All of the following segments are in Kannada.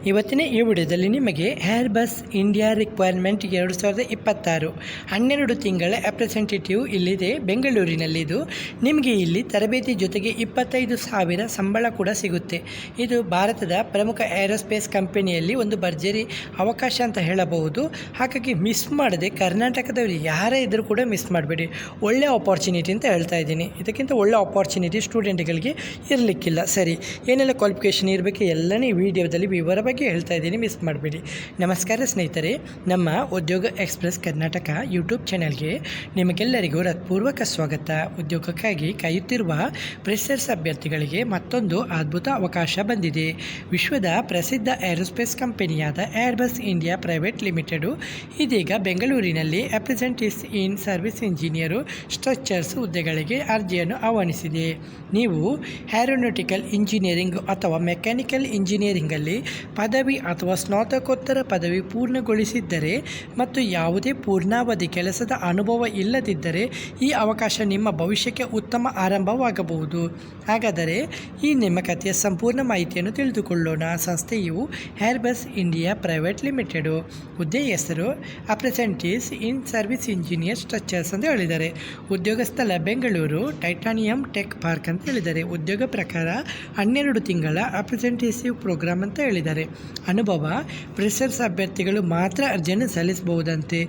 ಇವತ್ತಿನ ಈ ವಿಡಿಯೋದಲ್ಲಿ ನಿಮಗೆ ಏರ್ಬಸ್ ಇಂಡಿಯಾ ರಿಕ್ವೈರ್ಮೆಂಟ್ 2026 12 ತಿಂಗಳ ರೆಪ್ರೆಸೆಂಟೇಟಿವ್ ಇಲ್ಲಿದೆ ಬೆಂಗಳೂರಿನಲ್ಲಿದು. ನಿಮಗೆ ಇಲ್ಲಿ ತರಬೇತಿ ಜೊತೆಗೆ 25,000 ಸಂಬಳ ಕೂಡ ಸಿಗುತ್ತೆ. ಇದು ಭಾರತದ ಪ್ರಮುಖ ಏರೋಸ್ಪೇಸ್ ಕಂಪನಿಯಲ್ಲಿ ಒಂದು ಭರ್ಜರಿ ಅವಕಾಶ ಅಂತ ಹೇಳಬಹುದು. ಹಾಗಾಗಿ ಮಿಸ್ ಮಾಡದೆ ಕರ್ನಾಟಕದವರು ಯಾರೇ ಇದ್ದರೂ ಕೂಡ ಮಿಸ್ ಮಾಡಬೇಡಿ. ಒಳ್ಳೆ ಆಪರ್ಚುನಿಟಿ ಅಂತ ಹೇಳ್ತಾ ಇದ್ದೀನಿ. ಇದಕ್ಕಿಂತ ಒಳ್ಳೆ ಆಪರ್ಚುನಿಟಿ ಸ್ಟೂಡೆಂಟ್ಗಳಿಗೆ ಇರಲಿಕ್ಕಿಲ್ಲ. ಸರಿ, ಏನೆಲ್ಲ ಕ್ವಾಲಿಫಿಕೇಷನ್ ಇರಬೇಕು ಎಲ್ಲನೇ ಈ ವಿಡಿಯೋದಲ್ಲಿ ವಿವರವಾಗಿ ಹೇಳ್ತಾ ಇದ್ದೀನಿ, ಮಿಸ್ ಮಾಡಬೇಡಿ. ನಮಸ್ಕಾರ ಸ್ನೇಹಿತರೆ, ನಮ್ಮ ಉದ್ಯೋಗ ಎಕ್ಸ್ಪ್ರೆಸ್ ಕರ್ನಾಟಕ ಯೂಟ್ಯೂಬ್ ಚಾನೆಲ್ಗೆ ನಿಮಗೆಲ್ಲರಿಗೂ ಹೃತ್ಪೂರ್ವಕ ಸ್ವಾಗತ. ಉದ್ಯೋಗಕ್ಕಾಗಿ ಕಾಯುತ್ತಿರುವ ಫ್ರೆಷರ್ಸ್ ಅಭ್ಯರ್ಥಿಗಳಿಗೆ ಮತ್ತೊಂದು ಅದ್ಭುತ ಅವಕಾಶ ಬಂದಿದೆ. ವಿಶ್ವದ ಪ್ರಸಿದ್ಧ ಏರೋಸ್ಪೇಸ್ ಕಂಪನಿಯಾದ ಏರ್ಬಸ್ ಇಂಡಿಯಾ ಪ್ರೈವೇಟ್ ಲಿಮಿಟೆಡು ಇದೀಗ ಬೆಂಗಳೂರಿನಲ್ಲಿ apprentice in service engineer structures ಹುದ್ದೆಗಳಿಗೆ ಅರ್ಜಿಯನ್ನು ಆಹ್ವಾನಿಸಿದೆ. ನೀವು ಏರೋನಾಟಿಕಲ್ ಇಂಜಿನಿಯರಿಂಗ್ ಅಥವಾ ಮೆಕ್ಯಾನಿಕಲ್ ಇಂಜಿನಿಯರಿಂಗಲ್ಲಿ ಪದವಿ ಅಥವಾ ಸ್ನಾತಕೋತ್ತರ ಪದವಿ ಪೂರ್ಣಗೊಳಿಸಿದ್ದರೆ ಮತ್ತು ಯಾವುದೇ ಪೂರ್ಣಾವಧಿ ಕೆಲಸದ ಅನುಭವ ಇಲ್ಲದಿದ್ದರೆ ಈ ಅವಕಾಶ ನಿಮ್ಮ ಭವಿಷ್ಯಕ್ಕೆ ಉತ್ತಮ ಆರಂಭವಾಗಬಹುದು. ಹಾಗಾದರೆ ಈ ನೇಮಕಾತಿಯ ಸಂಪೂರ್ಣ ಮಾಹಿತಿಯನ್ನು ತಿಳಿದುಕೊಳ್ಳೋಣ. ಸಂಸ್ಥೆಯು ಏರ್ಬಸ್ ಇಂಡಿಯಾ ಪ್ರೈವೇಟ್ ಲಿಮಿಟೆಡು. ಹುದ್ದೆ ಹೆಸರು apprentice in service engineer structures ಅಂತ ಹೇಳಿದ್ದಾರೆ. ಉದ್ಯೋಗ ಸ್ಥಳ ಬೆಂಗಳೂರು ಟೈಟಾನಿಯಂ ಟೆಕ್ ಪಾರ್ಕ್ ಅಂತ ಹೇಳಿದ್ದಾರೆ. ಉದ್ಯೋಗ ಪ್ರಕಾರ 12 ತಿಂಗಳ ಅಪ್ರೆಂಟಿಸಿವ್ ಪ್ರೋಗ್ರಾಮ್ ಅಂತ ಹೇಳಿದ್ದಾರೆ. ಅನುಭವ ಫ್ರೆಷರ್ಸ್ ಅಭ್ಯರ್ಥಿಗಳು ಮಾತ್ರ ಅರ್ಜಿಯನ್ನು ಸಲ್ಲಿಸಬಹುದಂತೆ.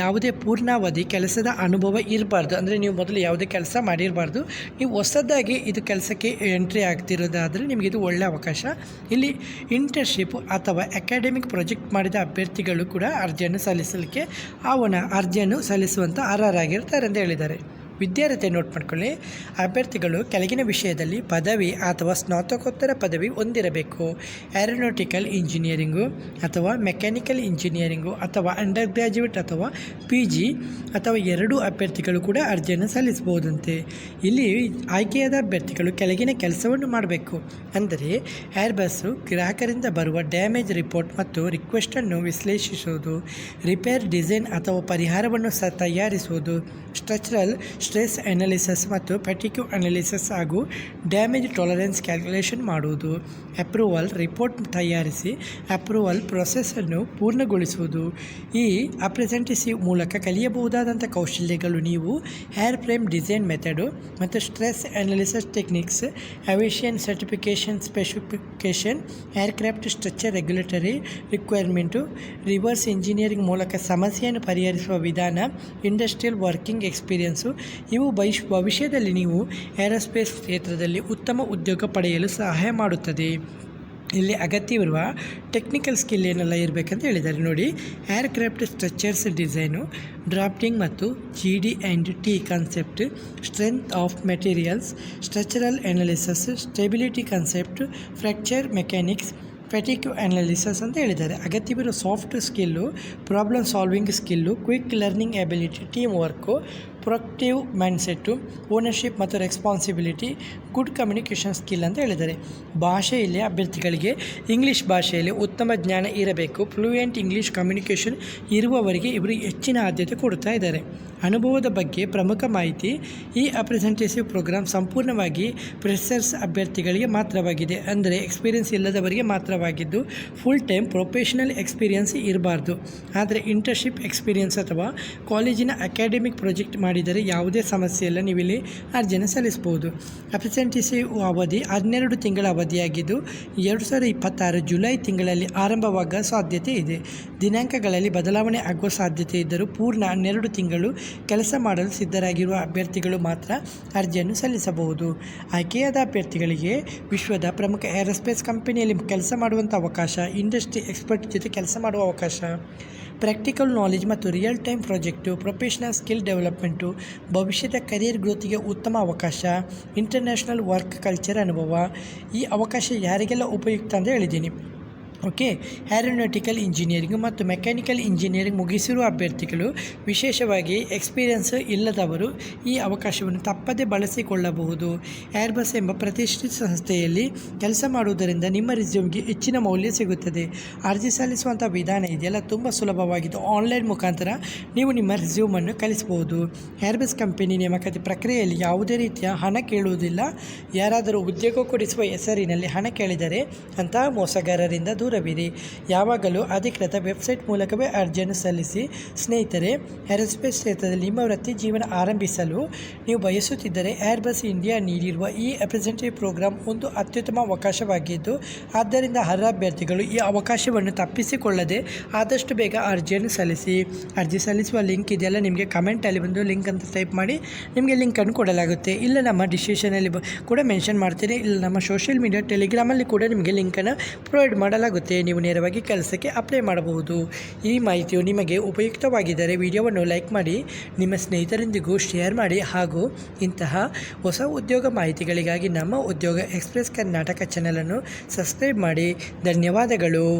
ಯಾವುದೇ ಪೂರ್ಣಾವಧಿ ಕೆಲಸದ ಅನುಭವ ಇರಬಾರ್ದು. ಅಂದರೆ ನೀವು ಮೊದಲು ಯಾವುದೇ ಕೆಲಸ ಮಾಡಿರಬಾರ್ದು. ನೀವು ಹೊಸದಾಗಿ ಇದು ಕೆಲಸಕ್ಕೆ ಎಂಟ್ರಿ ಆಗ್ತಿರೋದಾದರೆ ನಿಮಗೆ ಇದು ಒಳ್ಳೆಯ ಅವಕಾಶ. ಇಲ್ಲಿ ಇಂಟರ್ನ್ಶಿಪ್ ಅಥವಾ ಅಕಾಡೆಮಿಕ್ ಪ್ರಾಜೆಕ್ಟ್ ಮಾಡಿದ ಅಭ್ಯರ್ಥಿಗಳು ಕೂಡ ಅರ್ಜಿಯನ್ನು ಸಲ್ಲಿಸಲಿಕ್ಕೆ ಅರ್ಜಿಯನ್ನು ಸಲ್ಲಿಸುವಂಥ ಅರ್ಹರಾಗಿರ್ತಾರೆ ಅಂತ ಹೇಳಿದ್ದಾರೆ. ವಿದ್ಯಾರ್ಥಿ ನೋಟ್ ಮಾಡ್ಕೊಳ್ಳಿ. ಅಭ್ಯರ್ಥಿಗಳು ಕೆಳಗಿನ ವಿಷಯದಲ್ಲಿ ಪದವಿ ಅಥವಾ ಸ್ನಾತಕೋತ್ತರ ಪದವಿ ಹೊಂದಿರಬೇಕು. ಏರೋನಾಟಿಕಲ್ ಇಂಜಿನಿಯರಿಂಗು ಅಥವಾ ಮೆಕ್ಯಾನಿಕಲ್ ಇಂಜಿನಿಯರಿಂಗು ಅಥವಾ ಅಂಡರ್ ಗ್ರ್ಯಾಜುಯೇಟ್ ಅಥವಾ PG ಅಥವಾ ಎರಡೂ ಅಭ್ಯರ್ಥಿಗಳು ಕೂಡ ಅರ್ಜಿಯನ್ನು ಸಲ್ಲಿಸಬಹುದಂತೆ. ಇಲ್ಲಿ ಆಯ್ಕೆಯಾದ ಅಭ್ಯರ್ಥಿಗಳು ಕೆಳಗಿನ ಕೆಲಸವನ್ನು ಮಾಡಬೇಕು. ಅಂದರೆ ಏರ್ಬಸ್ಸು ಗ್ರಾಹಕರಿಂದ ಬರುವ ಡ್ಯಾಮೇಜ್ ರಿಪೋರ್ಟ್ ಮತ್ತು ರಿಕ್ವೆಸ್ಟನ್ನು ವಿಶ್ಲೇಷಿಸುವುದು, ರಿಪೇರ್ ಡಿಸೈನ್ ಅಥವಾ ಪರಿಹಾರವನ್ನು ತಯಾರಿಸುವುದು, ಸ್ಟ್ರಕ್ಚರಲ್ ಸ್ಟ್ರೆಸ್ ಅನಾಲಿಸಿಸ್ ಮತ್ತು ಫಟಿಗ್ಯೂ ಅನಾಲಿಸಿಸ್ ಹಾಗೂ ಡ್ಯಾಮೇಜ್ ಟಾಲರೆನ್ಸ್ ಕ್ಯಾಲ್ಕುಲೇಷನ್ ಮಾಡುವುದು, ಅಪ್ರೂವಲ್ ರಿಪೋರ್ಟ್ ತಯಾರಿಸಿ ಅಪ್ರೂವಲ್ ಪ್ರೊಸೆಸನ್ನು ಪೂರ್ಣಗೊಳಿಸುವುದು. ಈ ಅಪ್ರೆಂಟಿಸಿವ್ ಮೂಲಕ ಕಲಿಯಬಹುದಾದಂಥ ಕೌಶಲ್ಯಗಳು ನೀವು ಏರ್ ಫ್ರೇಮ್ ಡಿಸೈನ್ ಮೆಥಡು ಮತ್ತು stress analysis techniques, aviation certification specification, aircraft structure regulatory requirement, reverse engineering ಮೂಲಕ ಸಮಸ್ಯೆಯನ್ನು ಪರಿಹರಿಸುವ ವಿಧಾನ, ಇಂಡಸ್ಟ್ರಿಯಲ್ ವರ್ಕಿಂಗ್ ಎಕ್ಸ್ಪೀರಿಯನ್ಸು ಇವು ಭವಿಷ್ಯದಲ್ಲಿ ನೀವು ಏರೋಸ್ಪೇಸ್ ಕ್ಷೇತ್ರದಲ್ಲಿ ಉತ್ತಮ ಉದ್ಯೋಗ ಪಡೆಯಲು ಸಹಾಯ ಮಾಡುತ್ತದೆ. ಇಲ್ಲಿ ಅಗತ್ಯವಿರುವ ಟೆಕ್ನಿಕಲ್ ಸ್ಕಿಲ್ ಏನೆಲ್ಲ ಇರಬೇಕಂತ ಹೇಳಿದ್ದಾರೆ ನೋಡಿ. ಏರ್ಕ್ರಾಫ್ಟ್ ಸ್ಟ್ರಕ್ಚರ್ಸ್ ಡಿಸೈನು, ಡ್ರಾಫ್ಟಿಂಗ್ ಮತ್ತು GD&T concept, strength of materials, structural analysis, stability concept, fracture mechanics, fatigue analysis ಅಂತ ಹೇಳಿದ್ದಾರೆ. ಅಗತ್ಯವಿರೋ soft skill, problem solving skill, quick learning ability, team work, proactive mindset, ownership ಮತ್ತು ರೆಸ್ಪಾನ್ಸಿಬಿಲಿಟಿ, ಗುಡ್ ಕಮ್ಯುನಿಕೇಷನ್ ಸ್ಕಿಲ್ ಅಂತ ಹೇಳಿದ್ದಾರೆ. ಭಾಷೆಯಲ್ಲಿ ಅಭ್ಯರ್ಥಿಗಳಿಗೆ ಇಂಗ್ಲೀಷ್ ಭಾಷೆಯಲ್ಲಿ ಉತ್ತಮ ಜ್ಞಾನ ಇರಬೇಕು. ಫ್ಲೂಯೆಂಟ್ ಇಂಗ್ಲೀಷ್ ಕಮ್ಯುನಿಕೇಷನ್ ಇರುವವರಿಗೆ ಇವರು ಹೆಚ್ಚಿನ ಆದ್ಯತೆ ಕೊಡ್ತಾ ಇದ್ದಾರೆ. ಅನುಭವದ ಬಗ್ಗೆ ಪ್ರಮುಖ ಮಾಹಿತಿ. ಈ ಅಪ್ರೆಂಟಿಸಿವ್ ಪ್ರೋಗ್ರಾಮ್ ಸಂಪೂರ್ಣವಾಗಿ ಫ್ರೆಷರ್ಸ್ ಅಭ್ಯರ್ಥಿಗಳಿಗೆ ಮಾತ್ರವಾಗಿದೆ. ಅಂದರೆ ಎಕ್ಸ್ಪೀರಿಯನ್ಸ್ ಇಲ್ಲದವರಿಗೆ ಮಾತ್ರವಾಗಿದ್ದು ಫುಲ್ ಟೈಮ್ ಪ್ರೊಫೆಷನಲ್ ಎಕ್ಸ್ಪೀರಿಯನ್ಸ್ ಇರಬಾರ್ದು. ಆದರೆ ಇಂಟರ್ನ್ಶಿಪ್ ಎಕ್ಸ್ಪೀರಿಯನ್ಸ್ ಅಥವಾ ಕಾಲೇಜಿನ ಅಕಾಡೆಮಿಕ್ ಪ್ರಾಜೆಕ್ಟ್ ಮಾಡಿದರೆ ಯಾವುದೇ ಸಮಸ್ಯೆ ಇಲ್ಲ, ನೀವಿಲ್ಲಿ ಅರ್ಜಿಯನ್ನು ಸಲ್ಲಿಸಬಹುದು. ಅಪ್ರೆಂಟಿಸಿವ್ ಅವಧಿ 12 ತಿಂಗಳ ಅವಧಿಯಾಗಿದ್ದು 2026 ಜುಲೈ ತಿಂಗಳಲ್ಲಿ ಆರಂಭವಾಗುವ ಸಾಧ್ಯತೆ ಇದೆ. ದಿನಾಂಕಗಳಲ್ಲಿ ಬದಲಾವಣೆ ಆಗುವ ಸಾಧ್ಯತೆ ಇದ್ದರೂ ಪೂರ್ಣ 12 ತಿಂಗಳು ಕೆಲಸ ಮಾಡಲು ಸಿದ್ಧರಾಗಿರುವ ಅಭ್ಯರ್ಥಿಗಳು ಮಾತ್ರ ಅರ್ಜಿಯನ್ನು ಸಲ್ಲಿಸಬಹುದು. ಆಯ್ಕೆಯಾದ ಅಭ್ಯರ್ಥಿಗಳಿಗೆ ವಿಶ್ವದ ಪ್ರಮುಖ ಏರೋಸ್ಪೇಸ್ ಕಂಪನಿಯಲ್ಲಿ ಕೆಲಸ ಮಾಡುವಂಥ ಅವಕಾಶ, ಇಂಡಸ್ಟ್ರಿ ಎಕ್ಸ್ಪರ್ಟ್ ಜೊತೆ ಕೆಲಸ ಮಾಡುವ ಅವಕಾಶ, ಪ್ರಾಕ್ಟಿಕಲ್ ನಾಲೆಜ್ ಮತ್ತು real time project, professional skill development, ಭವಿಷ್ಯದ ಕರಿಯರ್ ಗ್ರೋತಿಗೆ ಉತ್ತಮ ಅವಕಾಶ, ಇಂಟರ್ನ್ಯಾಷನಲ್ ವರ್ಕ್ ಕಲ್ಚರ್ ಅನುಭವ. ಈ ಅವಕಾಶ ಯಾರಿಗೆಲ್ಲ ಉಪಯುಕ್ತ ಅಂತ ಹೇಳಿದ್ದೀನಿ. ಓಕೆ, ಏರೋನಾಟಿಕಲ್ ಇಂಜಿನಿಯರಿಂಗ್ ಮತ್ತು ಮೆಕ್ಯಾನಿಕಲ್ ಇಂಜಿನಿಯರಿಂಗ್ ಮುಗಿಸಿರುವ ಅಭ್ಯರ್ಥಿಗಳು, ವಿಶೇಷವಾಗಿ ಎಕ್ಸ್ಪೀರಿಯನ್ಸ್ ಇಲ್ಲದವರು ಈ ಅವಕಾಶವನ್ನು ತಪ್ಪದೇ ಬಳಸಿಕೊಳ್ಳಬಹುದು. ಏರ್ಬಸ್ ಎಂಬ ಪ್ರತಿಷ್ಠಿತ ಸಂಸ್ಥೆಯಲ್ಲಿ ಕೆಲಸ ಮಾಡುವುದರಿಂದ ನಿಮ್ಮ ರಿಸ್ಯೂಮ್ಗೆ ಹೆಚ್ಚಿನ ಮೌಲ್ಯ ಸಿಗುತ್ತದೆ. ಅರ್ಜಿ ಸಲ್ಲಿಸುವಂಥ ವಿಧಾನ ಇದೆಯಲ್ಲ ತುಂಬ ಸುಲಭವಾಗಿದ್ದು ಆನ್ಲೈನ್ ಮುಖಾಂತರ ನೀವು ನಿಮ್ಮ ರಿಸ್ಯೂಮನ್ನು ಕಳಿಸಬಹುದು. ಏರ್ಬಸ್ ಕಂಪನಿ ನೇಮಕಾತಿ ಪ್ರಕ್ರಿಯೆಯಲ್ಲಿ ಯಾವುದೇ ರೀತಿಯ ಹಣ ಕೇಳುವುದಿಲ್ಲ. ಯಾರಾದರೂ ಉದ್ಯೋಗ ಕೊಡಿಸುವ ಹೆಸರಿನಲ್ಲಿ ಹಣ ಕೇಳಿದರೆ ಅಂತಹ ಮೋಸಗಾರರಿಂದ ದೂರ ದೂರವಿರಿ. ಯಾವಾಗಲೂ ಅಧಿಕೃತ ವೆಬ್ಸೈಟ್ ಮೂಲಕವೇ ಅರ್ಜಿಯನ್ನು ಸಲ್ಲಿಸಿ. ಸ್ನೇಹಿತರೆ, ಏರೋಸ್ಪೇಸ್ ಕ್ಷೇತ್ರದಲ್ಲಿ ನಿಮ್ಮ ವೃತ್ತಿ ಜೀವನ ಆರಂಭಿಸಲು ನೀವು ಬಯಸುತ್ತಿದ್ದರೆ ಏರ್ಬಸ್ ಇಂಡಿಯಾ ನೀಡಿರುವ ಈ ಅಪ್ರೆಂಟಿಸ್ಶಿಪ್ ಪ್ರೋಗ್ರಾಂ ಒಂದು ಅತ್ಯುತ್ತಮ ಅವಕಾಶವಾಗಿದ್ದು, ಆದ್ದರಿಂದ ಅರ್ಹ ಅಭ್ಯರ್ಥಿಗಳು ಈ ಅವಕಾಶವನ್ನು ತಪ್ಪಿಸಿಕೊಳ್ಳದೆ ಆದಷ್ಟು ಬೇಗ ಅರ್ಜಿಯನ್ನು ಸಲ್ಲಿಸಿ. ಅರ್ಜಿ ಸಲ್ಲಿಸುವ ಲಿಂಕ್ ಇದೆಯಲ್ಲ, ನಿಮಗೆ ಕಮೆಂಟಲ್ಲಿ ಒಂದು ಲಿಂಕ್ ಅಂತ ಟೈಪ್ ಮಾಡಿ ನಿಮಗೆ ಲಿಂಕನ್ನು ಕೊಡಲಾಗುತ್ತೆ. ಇಲ್ಲ ನಮ್ಮ ಡಿಸ್ಕ್ರಿಪ್ಷನಲ್ಲಿ ಕೂಡ ಮೆನ್ಷನ್ ಮಾಡ್ತೀನಿ. ಇಲ್ಲ ನಮ್ಮ ಸೋಷಿಯಲ್ ಮೀಡಿಯಾ ಟೆಲಿಗ್ರಾಮಲ್ಲಿ ಕೂಡ ನಿಮಗೆ ಲಿಂಕನ್ನು ಪ್ರೊವೈಡ್ ಮಾಡಲಾಗುತ್ತೆ. ನೀವು ನೇರವಾಗಿ ಕೆಲಸಕ್ಕೆ ಅಪ್ಲೈ ಮಾಡಬಹುದು. ಈ ಮಾಹಿತಿಯು ನಿಮಗೆ ಉಪಯುಕ್ತವಾಗಿದ್ದರೆ ವಿಡಿಯೋವನ್ನು ಲೈಕ್ ಮಾಡಿ, ನಿಮ್ಮ ಸ್ನೇಹಿತರೊಂದಿಗೂ ಶೇರ್ ಮಾಡಿ ಹಾಗೂ ಇಂತಹ ಹೊಸ ಉದ್ಯೋಗ ಮಾಹಿತಿಗಳಿಗಾಗಿ ನಮ್ಮ ಉದ್ಯೋಗ ಎಕ್ಸ್ಪ್ರೆಸ್ ಕರ್ನಾಟಕ ಚಾನಲನ್ನು ಸಬ್ಸ್ಕ್ರೈಬ್ ಮಾಡಿ. ಧನ್ಯವಾದಗಳು.